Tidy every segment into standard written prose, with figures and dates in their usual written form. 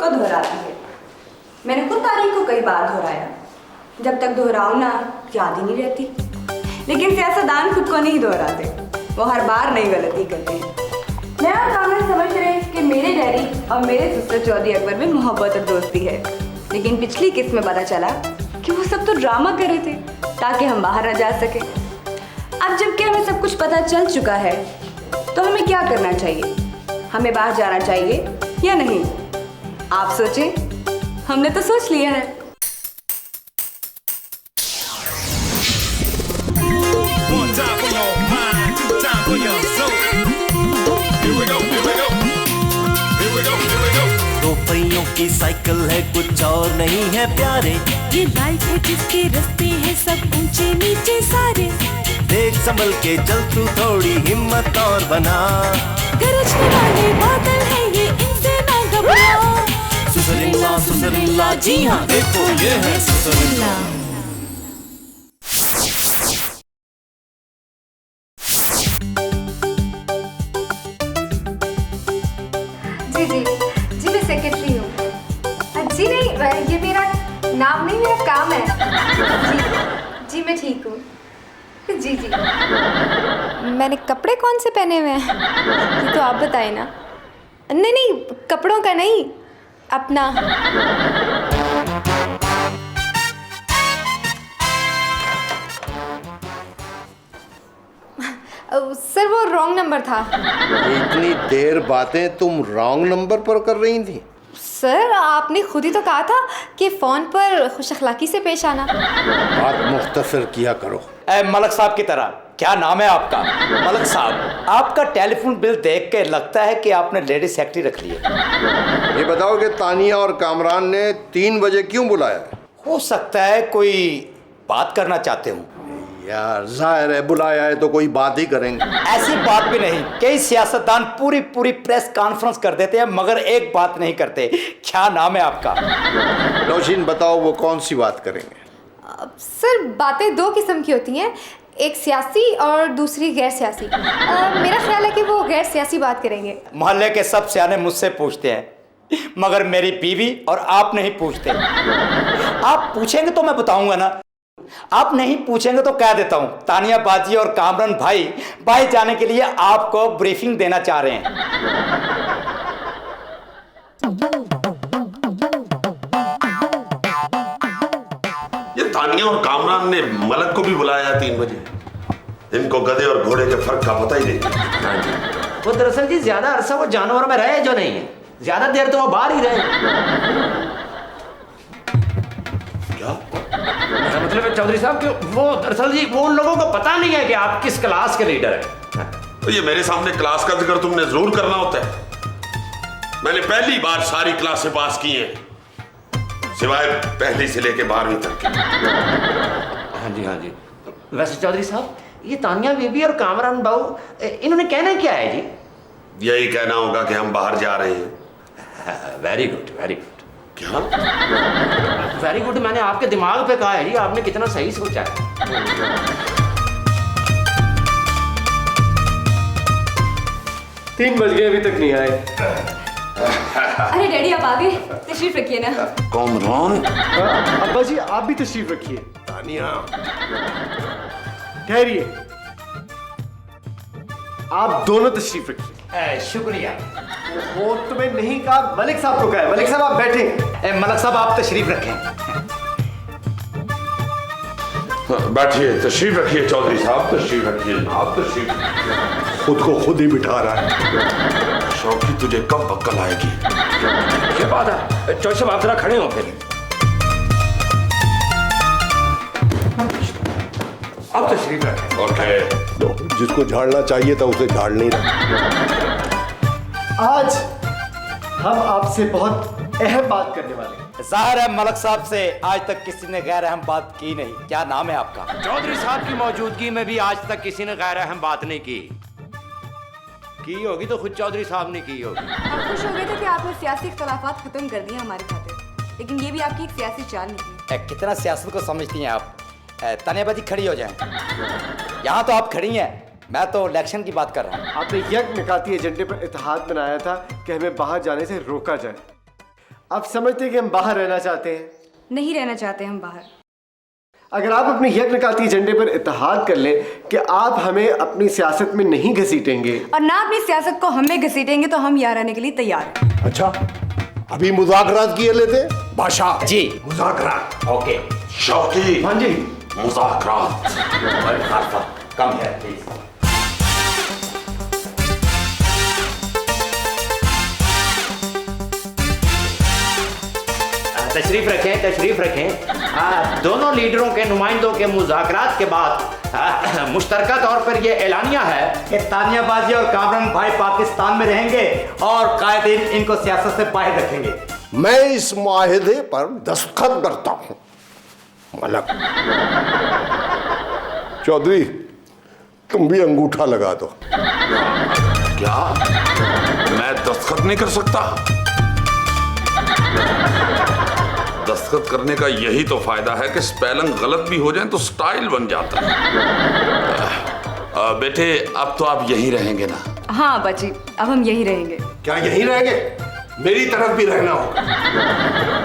को दोहराती है। मैंने खुद तारीख को कई बार दोहराया, जब तक दोहराऊं ना याद ही नहीं रहती। लेकिन सियासतदान खुद को नहीं दोहराते, वो हर बार नई गलती करते हैं। मैं और कामरान समझ रहे हैं कि मेरे डैडी और मेरे सिस्टर चौधरी अकबर में मोहब्बत और दोस्ती है, लेकिन पिछली किस्त में पता चला कि वो सब तो ड्रामा कर रहे थे ताकि हम बाहर न जा सके। अब जबकि हमें सब कुछ पता चल चुका है तो हमें क्या करना चाहिए? हमें बाहर जाना चाहिए या नहीं? आप सोचें, हमने तो सोच लिया है। दो पहियों की साइकिल है, कुछ और नहीं है प्यारे। ये लाइफ है जिसके रास्ते हैं सब ऊंचे नीचे सारे। देख संभल के चल तू, थोड़ी हिम्मत और बना। गरजने वाले बादल है ये, इनसे ना घबरा। सुसरिल्ला सुसरिल्ला, जी हाँ देखो ये है सुसरिल्ला। जी मैं सेक्रेटरी हूँ। जी नहीं, ये मेरा नाम नहीं, मेरा काम है। जी मैं ठीक हूँ। जी मैंने कपड़े कौन से पहने हुए हैं ये तो आप बताए ना। नहीं कपड़ों का नहीं, अपना। सर वो रॉन्ग नंबर था। इतनी देर बातें तुम रॉन्ग नंबर पर कर रही थी? सर आपने खुद ही तो कहा था कि फ़ोन पर खुश अखलाकी से पेश आना। बात मुख्तसर किया करो। मलक साहब की तरह। क्या नाम है आपका? मलक साहब, आपका टेलीफोन बिल देख के लगता है कि आपने लेडी सेक्रेटरी रख ली है। ये बताओ कि तानिया और कामरान ने 3 बजे क्यों बुलाया? हो सकता है कोई बात करना चाहते हो। यार जाहिर है बुलाया है तो कोई बात ही करेंगे। ऐसी बात भी नहीं, कई सियासतदान पूरी प्रेस कॉन्फ्रेंस कर देते हैं मगर एक बात नहीं करते। क्या नाम है आपका? नौशीन बताओ वो कौन सी बात करेंगे? सर बातें 2 किस्म की होती हैं, एक सियासी और दूसरी गैर सियासी। मेरा ख्याल है कि वो गैर सियासी बात करेंगे। मोहल्ले के सब सियाने मुझसे पूछते हैं मगर मेरी बीवी और आप नहीं पूछते। आप पूछेंगे तो मैं बताऊंगा ना, आप नहीं पूछेंगे तो कह देता हूं। तानिया बाजी और कामरान भाई बाहर जाने के लिए आपको ब्रीफिंग देना चाह रहे हैं। ये तानिया और कामरान ने मलक को भी बुलाया 3 बजे। इनको गधे और घोड़े के फर्क का पता ही नहीं। हाँ जी, वो दरअसल जी ज्यादा अरसा वो जानवरों में रहे जो नहीं है, ज्यादा देर तो वो बाहर ही रहे। क्या मतलब है चौधरी साहब कि वो दरअसल जी वो उन लोगों को पता नहीं है कि आप किस क्लास के लीडर हैं। तो ये मेरे सामने क्लास का जिक्र तुमने जरूर करना होता है। मैंने पहली बार सारी क्लासें पास की हैं, सिवाय पहली से लेके 12वीं तक की। हाँ जी। वैसे चौधरी साहब ये तानिया बीबी और कामरान बाबू इन्होंने कहना क्या है जी? यही कहना होगा कि हम बाहर जा रहे हैं। Very good. क्या वेरी गुड मैंने आपके दिमाग पे कहा है जी, आपने कितना सही सोचा है। 3 बज गए अभी तक नहीं आए। अरे डैडी आप आ गए, तशरीफ रखिए ना। कामरान, अब्बा जी आप भी तशरीफ रखिए। तानिया, ठहरिए, आप दोनों तशरीफ रखिए। शुक्रिया। वो तुम्हें नहीं कहा, मलिक साहब को कहा है। मलिक साहब आप बैठे। मलक साहब आप तशरीफ रखें। बैठिए, तशरीफ रखिए। चौधरी साहब तशरीफ रखिए। आप तशरीफ। खुद को खुद ही बिठा रहा है। शौकी तुझे कब अक्ल आएगी? क्या बात है चौधरी साहब, आप जरा खड़े हो फिर। आप तशरीफ रखें। ओके। जिसको झाड़ना चाहिए था उसे झाड़ नहीं रहा। आज हम आपसे बहुत अहम बात करने वाले हैं। जाहिर है मलक साहब से आज तक किसी ने गैर अहम बात की नहीं। क्या नाम है आपका? चौधरी साहब की मौजूदगी में भी आज तक किसी ने गैर अहम बात नहीं की होगी तो खुद चौधरी साहब ने की होगी। हम खुश हो गए थे कि आपने सियासी इख्तलाफात खत्म कर दिए हमारे खातिर, लेकिन ये भी आपकी एक सियासी चाल निकली। कितना सियासत को समझती हैं आप? तानियाबाजी खड़ी हो जाएं। यहाँ तो आप खड़ी हैं, मैं तो इलेक्शन की बात कर रहा हूँ। आपने यज्ञ निकाती एजेंडे पर इत्तेहाद बनाया था कि हमें बाहर जाने से रोका जाए। आप समझते हैं कि हम बाहर रहना चाहते हैं? नहीं रहना चाहते हम बाहर। अगर आप अपने यज्ञकाती एजेंडे पर इत्तेहाद कर लें कि आप हमें अपनी सियासत में नहीं घसीटेंगे और ना अपनी सियासत को हमें घसीटेंगे तो हम यहाँ रहने के लिए तैयार हैं। अच्छा, अभी मुज़ाकरात किए लेते बादशाह जी मुज़ाकरात। ओके शौकी, हाँ जी। मुज़ाकरात। कम है प्लीज। तशरीफ रखें, तशरीफ रखें। दोनों लीडरों के नुमाइंदों के मुज़ाकरात के बाद मुश्तरका तौर पर यह ऐलानिया है कि तानिया बाजी और कामरान भाई पाकिस्तान में रहेंगे और कायदीन इनको सियासत से बाहर रखेंगे। मैं इस मुआहिदे पर दस्तखत करता हूं। मलक चौधरी, तुम भी अंगूठा लगा दो। क्या मैं दस्तखत नहीं कर सकता? दस्तखत करने का यही तो फायदा है कि स्पेलिंग गलत भी हो जाए तो स्टाइल बन जाता है। बेटे, अब तो आप यहीं रहेंगे ना? हाँ बची, अब हम यहीं रहेंगे। क्या यहीं रहेंगे? मेरी तरफ भी रहना होगा।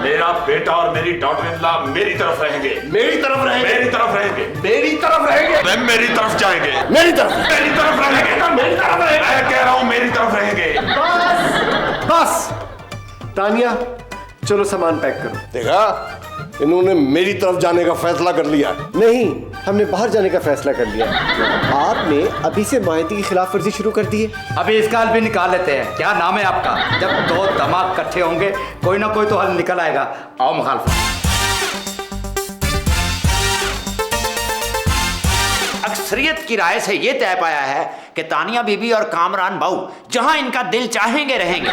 मेरा बेटा और मेरी डॉटर इन लॉ मेरी तरफ रहेंगे। मेरी तरफ रहेंगे। मेरी तरफ रहेंगे। मेरी तरफ रहेंगे। वे मेरी तरफ जाएंगे। मेरी तरफ। मेरी तरफ रहेंगे। मेरी तरफ रहेंगे। मैं कह रहा हूं मेरी तरफ रहेंगे। बस तानिया, चलो सामान पैक करो। देखा, इन्होंने मेरी तरफ जाने का फैसला कर लिया। नहीं, हमने बाहर जाने का फैसला कर लिया। आपने अभी से माहिती की खिलाफ वर्जी शुरू कर दी है। अभी इसका हल भी निकाल लेते हैं। क्या नाम है आपका? जब दो दिमाग इकट्ठे होंगे कोई ना कोई तो हल निकल आएगा। आओ मुखालफा। अक्सरियत की राय से यह तय पाया है कि तानिया बीबी और कामरान बाऊ जहां इनका दिल चाहेंगे रहेंगे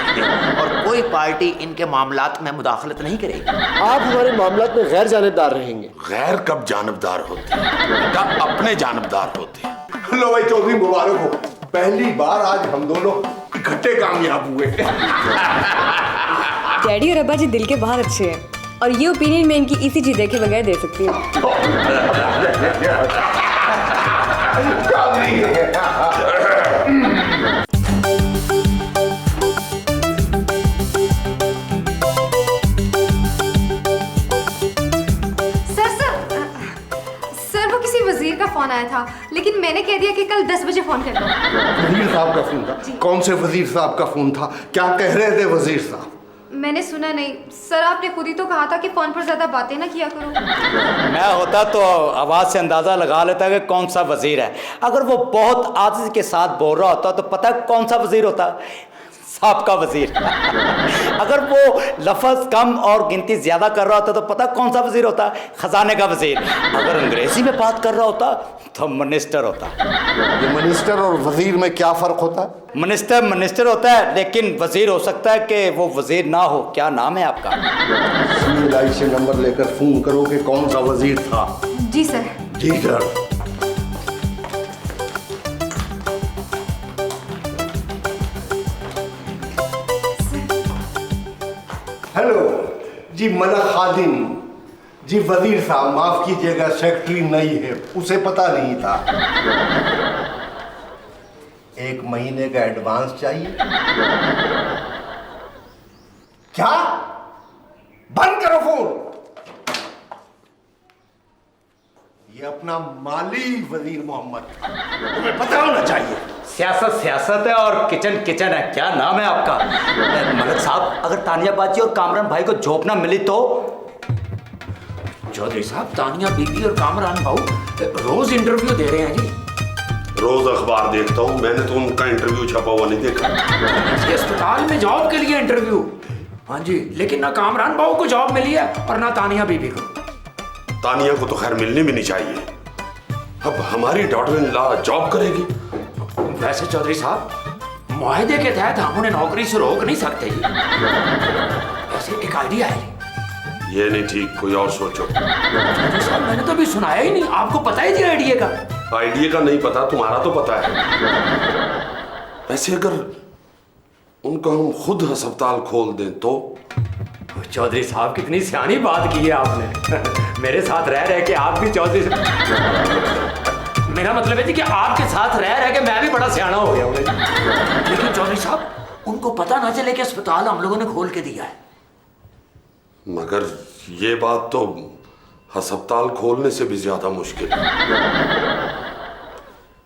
और कोई पार्टी इनके मामलात में मुदाखलत नहीं करेगी। आप हमारे मामलात में गैर जानिबदार रहेंगे। गैर कब जानबदार होते हैं? कब अपने जानबदार होते हैं। लो भाई चौधरी, मुबारक हो। पहली बार आज हम दोनों इकट्ठे कामयाब हुए। डैडी और अब्बा जी दिल के बहुत अच्छे हैं और ये ओपिनियन मैं इनकी ईसीजी देखे बगैर दे सकती हूँ। सर वो किसी वजीर का फोन आया था, लेकिन मैंने कह दिया कि कल 10 बजे फोन करना। वजीर साहब का फोन था? कौन से वजीर साहब का फोन था? क्या कह रहे थे वजीर साहब? मैंने सुना नहीं सर, आपने खुद ही तो कहा था कि फोन पर ज्यादा बातें ना किया करो। मैं होता तो आवाज से अंदाजा लगा लेता कि कौन सा वजीर है। अगर वो बहुत आजिज़ के साथ बोल रहा होता तो पता कौन सा वजीर होता? साहब का वजीर। अगर वो लफ्ज़ कम और गिनती ज्यादा कर रहा होता तो पता कौन सा वजीर होता? खजाने का वजीर। अगर अंग्रेजी में बात कर रहा होता तो मिनिस्टर होता। ये मिनिस्टर और वजीर में क्या फर्क होता है? मिनिस्टर होता है, लेकिन वजीर हो सकता है कि वो वजीर ना हो। क्या नाम है आपका? CLI से नंबर लेकर फोन करो कि कौन सा वजीर था। जी सर। जी सर। हेलो जी, मलक खादिम जी। वजीर साहब माफ कीजिएगा, सेक्रेटरी नहीं है, उसे पता नहीं था। 1 महीने का एडवांस चाहिए। क्या? बंद करो फोन। ये अपना माली वजीर मोहम्मद, तुम्हें पता होना चाहिए। सियासत है और किचन है। क्या नाम है आपका? मलिक साहब, अगर तानिया बाजी और कामरान भाई को जॉब ना मिली तो? चौधरी साहब, तानिया बीबी और कामरान बाऊ रोज इंटरव्यू दे रहे हैं जी। रोज अखबार देखता हूँ, मैंने तो उनका इंटरव्यू छपा हुआ नहीं देखा। इसके अस्पताल में जॉब के लिए इंटरव्यू। हाँ जी, लेकिन ना कामरान बाऊ को जॉब मिली है और ना तानिया बीबी को। तानिया को तो खैर मिलनी भी नहीं चाहिए। अब हमारी डॉटर इन लॉ जॉब करेगी। वैसे चौधरी साहब, मुआहदे के तहत हम उन्हें नौकरी से रोक नहीं सकते जी। वैसे एक आइडिया है। ये नहीं ठीक, कोई और सोचो। चौधरी साहब, मैंने तो अभी सुनाया ही नहीं। आपको पता ही जी आइडिया का? आइडिया का नहीं पता, तुम्हारा तो पता है। वैसे अगर उनका हम खुद अस्पताल खोल दें तो? चौधरी साहब, कितनी सियानी बात की है आपने। मेरे साथ रह रहे कि आप भी चौधरी मेरा मतलब है जी कि आपके साथ रह के मैं भी बड़ा सियाना हो गया हूँ। लेकिन चौधरी साहब, उनको पता ना चले कि अस्पताल हम लोगों ने खोल के दिया है। मगर ये बात तो अस्पताल खोलने से भी ज्यादा मुश्किल है।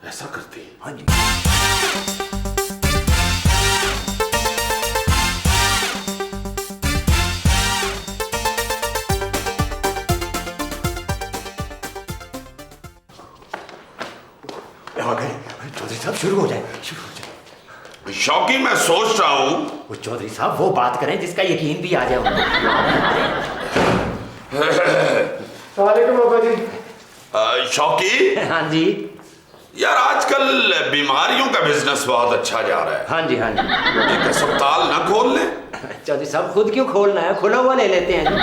ऐसा करती है? हाँ जी। आ गए चौधरी साहब, शुरू हो जाए, शुरू हो जाए। शौकी, मैं सोच रहा हूं। वो चौधरी साहब वो बात करें जिसका यकीन भी आ जाए उनको। सलामुअलैकुम बाबा जी। शौकी। हाँ जी। यार आजकल बीमारियों का बिजनेस बहुत अच्छा जा रहा है। हाँ जी, हाँ जी। एक अस्पताल ना खोल ले? चौधरी साहब खुद क्यों खोलना है, खुला हुआ ले लेते हैं जी।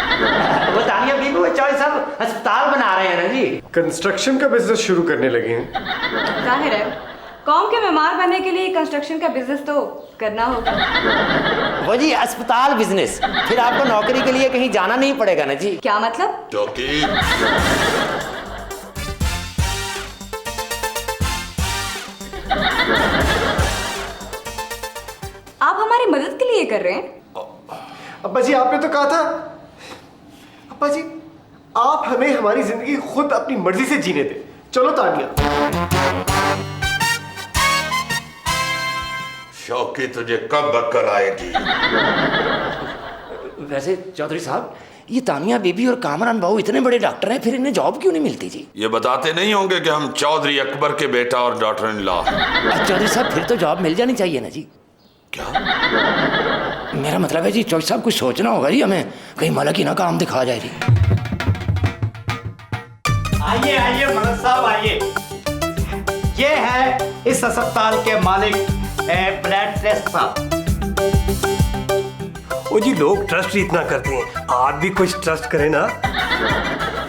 वो तानिया बीबी, वो चौधरी साहब अस्पताल बना रहे हैं ना जी। कंस्ट्रक्शन का बिजनेस शुरू करने लगे हैं। जाहिर है कौम के मेहमान बनने के लिए कंस्ट्रक्शन का बिजनेस तो करना होगा। वो जी अस्पताल बिजनेस, फिर आपको नौकरी के लिए कहीं जाना नहीं पड़ेगा ना जी। क्या मतलब? शौकी, आप हमारी मदद के लिए कर रहे हैं? अब्बा जी आपने तो कहा था, अब्बा जी आप हमें हमारी जिंदगी खुद अपनी मर्जी से जीने दे। चलो तानिया। शौकी तुझे कब अक्ल आएगी? वैसे चौधरी साहब ये तानिया बीबी और कामरान बाबू इतने बड़े डॉक्टर हैं, फिर इन्हें जॉब क्यों नहीं मिलती जी? ये बताते नहीं होंगे कि हम चौधरी अकबर के बेटा और डॉक्टर इन लॉ हैं। चौधरी साहब फिर तो जॉब मिल जानी चाहिए ना जी। क्या? मेरा मतलब है जी चौधरी साहब कुछ सोचना होगा जी हमें, कहीं मलक ही ना काम दिखा जाए जी। आइए आइए मलक साहब आइए। ये है इस अस्पताल के मालिक ब्लड टेस्ट साहब। ओ जी लोग ट्रस्ट ही इतना करते हैं, आप भी कुछ ट्रस्ट करें ना।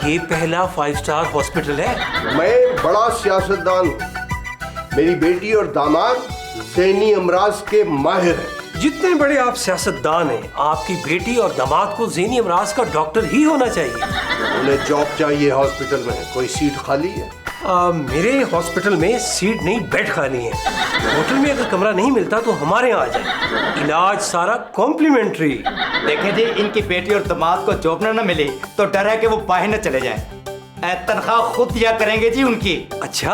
ये पहला 5 स्टार हॉस्पिटल है। मैं बड़ा सियासतदान हूं। मेरी बेटी और दामाद ज़हनी अमराज के माहिर हैं। जितने बड़े आप सियासतदान हैं, आपकी बेटी और दामाद को ज़हनी अमराज का डॉक्टर ही होना चाहिए। उन्हें जॉब चाहिए हॉस्पिटल में, कोई सीट खाली है? मेरे हॉस्पिटल में सीट नहीं, बेड खाली है। होटल में अगर कमरा नहीं मिलता तो हमारे यहाँ आ जाए, इलाज सारा कॉम्प्लीमेंट्री। देखें जी, इनकी बेटी और दामाद को जॉब न मिले तो डर है कि वो बाहर न चले जाएं। तनख्वाह खुद दिया करेंगे जी उनकी। अच्छा,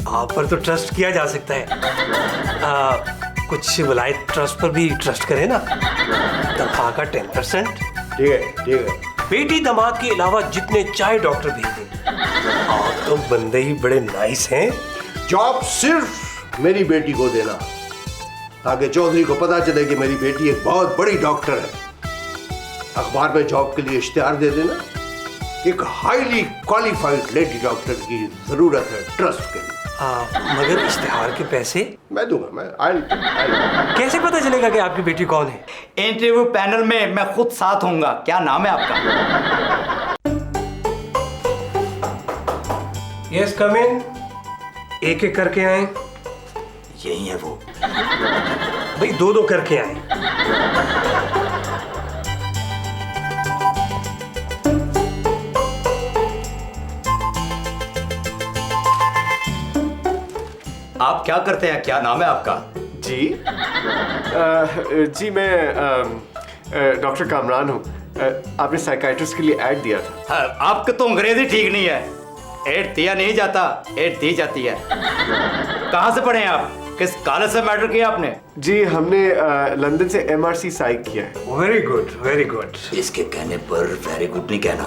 आप पर तो ट्रस्ट किया जा सकता है। कुछ वलायत ट्रस्ट पर भी ट्रस्ट करें ना। तनख्वाह का 10%। ठीक है, ठीक है। बेटी दामाद के अलावा जितने चाहे डॉक्टर भेज दें। आप तो बंदे ही बड़े नाइस हैं। जॉब सिर्फ मेरी बेटी को देना, ताकि चौधरी को पता चले कि मेरी बेटी एक बहुत बड़ी डॉक्टर है। अखबार में जॉब के लिए इश्तिहार दे देना। एक हाईली क्वालिफाइड लेडी डॉक्टर की जरूरत है ट्रस्ट के लिए। मगर इश्तिहार के पैसे मैं दूंगा। मैं कैसे पता चलेगा कि आपकी बेटी कौन है? इंटरव्यू पैनल में मैं खुद साथ होऊंगा। क्या नाम है आपका? यस कम इन। एक एक करके आए। यही है वो। भाई 2-2 करके आए। आप क्या करते हैं? क्या नाम है आपका? जी जी मैं डॉक्टर कामरान हूँ। आपने साइकाइट्रिस्ट के लिए ऐड दिया था। हाँ, आपका तो अंग्रेजी ठीक नहीं है। एड दिया नहीं जाता, एड दी जाती है। कहाँ से पढ़े हैं आप? किस कॉलेज से मैटर किया आपने? जी हमने लंदन से MRC साइक किया है। Very good, very good. इसके कहने पर वेरी गुड नहीं कहना।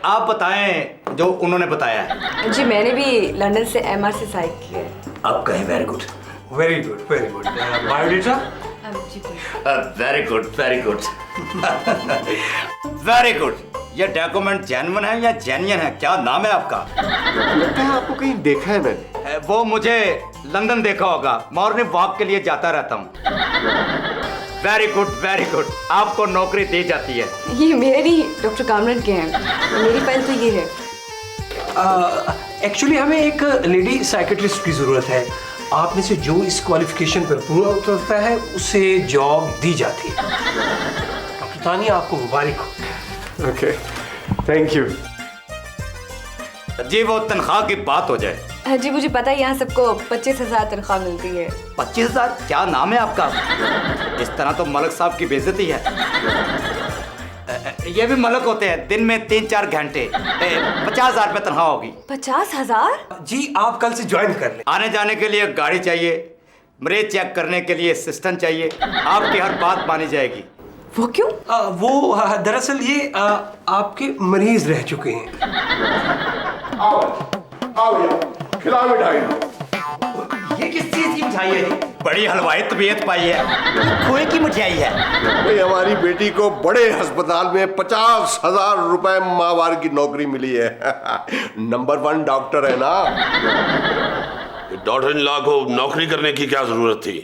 आप बताएं जो उन्होंने बताया है। जी मैंने भी लंदन से MRC साइक किया है। अब कहें very good. Very good, very good. Biodata? जी very good, very good. Very good. ये डॉक्यूमेंट जेन्युइन है या जेन्युइन है? क्या नाम है आपका? लगता है आपको कहीं देखा है मैंने। वो मुझे लंदन देखा होगा, मॉर्निंग वॉक के लिए जाता रहता हूँ। Very good, very good. आपको नौकरी दी जाती है। ये मेरे नहीं, डॉक्टर कामरान के हैं। मेरी फाइल तो ये है। एक्चुअली हमें एक लेडी साइकेट्रिस्ट की ज़रूरत है। आप में से जो इस क्वालिफिकेशन पर पूरा उतरता है उसे जॉब दी जाती है। डॉक्टर तानिया आपको मुबारक हो। Okay, thank you. जी वो तनख्वाह की बात हो जाए। जी मुझे पता है यहाँ सबको 25,000 तनख्वाह मिलती है। 25,000? क्या नाम है आपका? इस तरह तो मलक साहब की बेइज्जती है। ये भी मलक होते हैं, दिन में 3-4 घंटे। 50,000 रुपये तनख्वाह होगी। 50,000? जी आप कल से ज्वाइन कर लें। आने जाने के लिए गाड़ी चाहिए, मरीज चेक करने के लिए असिस्टेंट चाहिए, आपकी हर बात मानी जाएगी। वो क्यों? दरअसल ये आपके मरीज रह चुके हैं। आओ आओ, खिलाओ मिठाई। ये किस चीज की मिठाई है जी? बड़ी हलवाई तबीयत पाई है, खोए की मिठाई है। भाई हमारी बेटी को बड़े अस्पताल में 50,000 रुपए माहवार की नौकरी मिली है। नंबर 1 डॉक्टर है ना। डॉक्टर इन लॉ को नौकरी करने की क्या जरूरत थी?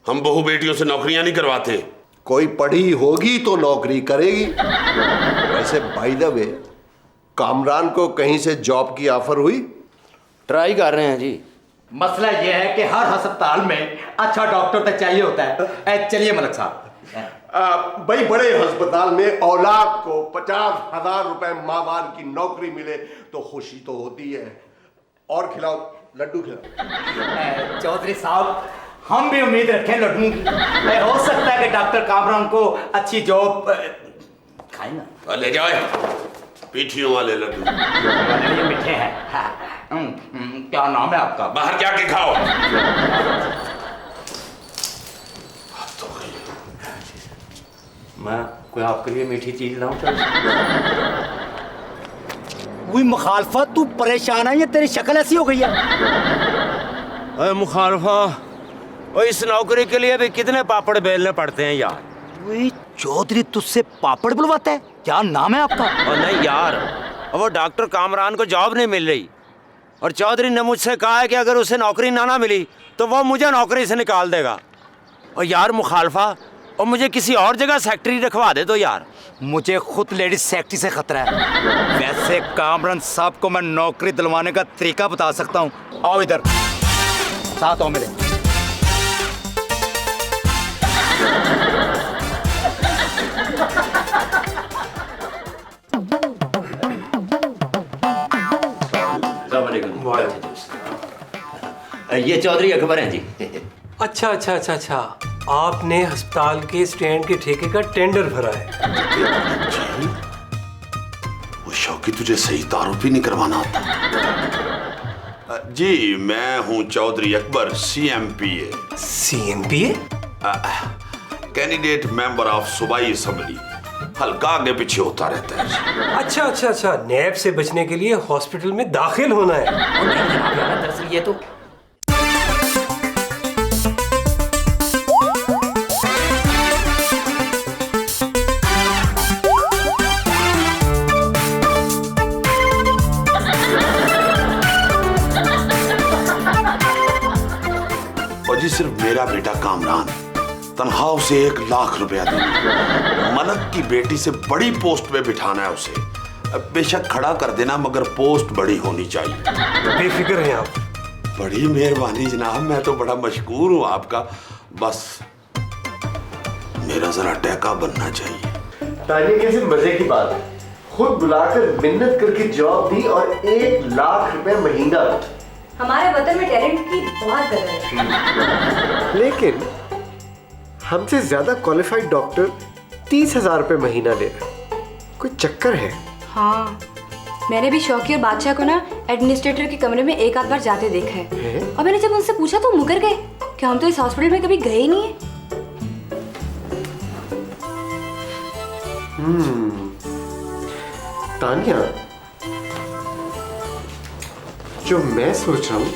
हम बहू बेटियों से नौकरियां नहीं करवाते। कोई पढ़ी होगी तो नौकरी करेगी। वैसे बाय द वे, कामरान को कहीं से जॉब की ऑफर हुई? ट्राई कर रहे हैं जी। मसला यह है कि हर अस्पताल में अच्छा डॉक्टर तो चाहिए होता है। चलिए मलक साहब। भाई बड़े अस्पताल में औलाद को 50,000 रुपए माहवार की नौकरी मिले तो खुशी तो होती है। और खिलाओ, लड्डू खिलाओ। चौधरी साहब, हम भी उम्मीद रखें लड्डू की। हो सकता है कि डॉक्टर कामरान को अच्छी जॉब खाए ना। ले जाए पीठियों वाले लड्डू। ये मीठे हैं। क्या नाम है आपका? बाहर जाके खाओ। मैं कोई आपके लिए मीठी चीज लाऊं? वही मुखालफत, तू परेशान है, ये तेरी शक्ल ऐसी हो गई है। अरे मुखालफा, और इस नौकरी के लिए भी कितने पापड़ बेलने पड़ते हैं यार। वही चौधरी तुझसे पापड़ बुलवाता है? क्या नाम है आपका? और नहीं यार, वो डॉक्टर कामरान को जॉब नहीं मिल रही और चौधरी ने मुझसे कहा है कि अगर उसे नौकरी ना मिली तो वो मुझे नौकरी से निकाल देगा। और यार मुखालफा, और मुझे किसी और जगह सेक्रेटरी रखवा दे तो यार। मुझे खुद लेडीज सेक्रेटरी से खतरा है। वैसे कामरान साहब को मैं नौकरी दिलवाने का तरीका बता सकता हूँ। आओ इधर, साथ आओ मेरे। ये चौधरी अकबर हैं जी। अच्छा अच्छा अच्छा अच्छा, आपने अस्पताल के स्टैंड के ठेके का टेंडर भरा है? वो शौकी, तुझे सही तारुफ ही नहीं करवाना आता। जी मैं हूँ Chaudhry Akbar, CMPA। CMPA? Candidate member of सूबाई असेंबली। हल्का आगे पीछे होता रहता है। अच्छा अच्छा अच्छा, नैब से बचने के लिए हॉस्पिटल में दाखिल होना है। दरअसल ये तो और जी सिर्फ मेरा बेटा कामरान तनख्वाह उसे 1 लाख रुपया देना। मलक की बेटी से बड़ी पोस्ट पे बिठाना है उसे। बेशक खड़ा कर देना, मगर पोस्ट बड़ी होनी चाहिए। बेफिक्र हैं आप। बड़ी मेहरबानी जनाब, मैं तो बड़ा मशकूर हूँ आपका। बस मेरा जरा टैका बनना चाहिए। तानिया, कैसे मजे की बात है, खुद बुलाकर मिन्नत करके जॉब दी और 1 लाख रुपए महीना। हमारे वतन में टैलेंट की बहुत कदर है। लेकिन हमसे ज्यादा क्वालिफाइड डॉक्टर 30,000 रुपए महीना ले रहे हैं। कोई चक्कर है? हाँ, मैंने भी शौकी और बादशाह को ना एडमिनिस्ट्रेटर के कमरे में 1 आध बार जाते देखा है। और मैंने जब उनसे पूछा तो मुकर गए कि हम तो इस हॉस्पिटल में कभी गए ही नहीं है। तानिया, जो मैं सोच रहा हूँ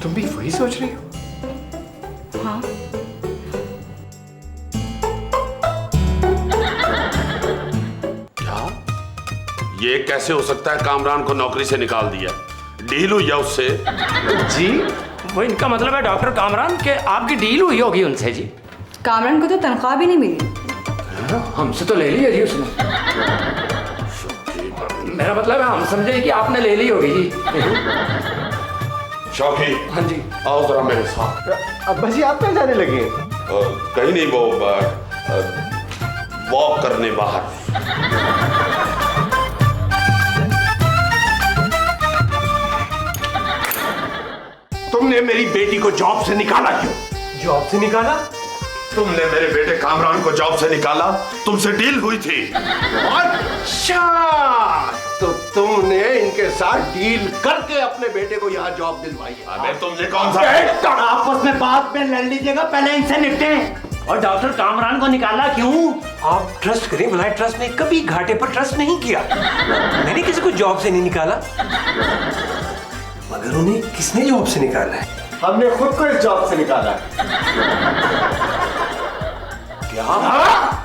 तुम भी वही सोच रही हो? हाँ। क्या ये कैसे हो सकता है? कामरान को नौकरी से निकाल दिया, डील हुई है उससे? जी वो इनका मतलब है डॉक्टर कामरान के आपकी डील हुई होगी उनसे जी। कामरान को तो तनख्वाह भी नहीं मिली। हमसे तो ले ली है जी उसने। मेरा मतलब है हम समझे कि आपने ले ली होगी जी। शौकी, हाँ जी, आओ जरा मेरे साथ। अब्बा जी आप कहाँ जाने लगे? कहीं नहीं, वो वॉक करने बाहर। तुमने मेरी बेटी को जॉब से निकाला क्यों? जॉब से निकाला? तुमने मेरे बेटे कामरान को जॉब से निकाला, तुमसे डील हुई थी। अच्छा, तो तुमने इनके साथ डील करके अपने बेटे को यहाँ जॉब दिलवाई है? अबे तुमने कौन सा आपस में बात में लड़ लीजिएगा, पहले इनसे निपटें। और डॉक्टर कामरान को निकाला क्यों? आप ट्रस्ट करें, भला ट्रस्ट में कभी घाटे पर ट्रस्ट नहीं किया। मैंने किसी को जॉब से नहीं निकाला, मगर उन्हें किसने जॉब से निकाला है? हमने खुद को इस जॉब से निकाला है। क्या?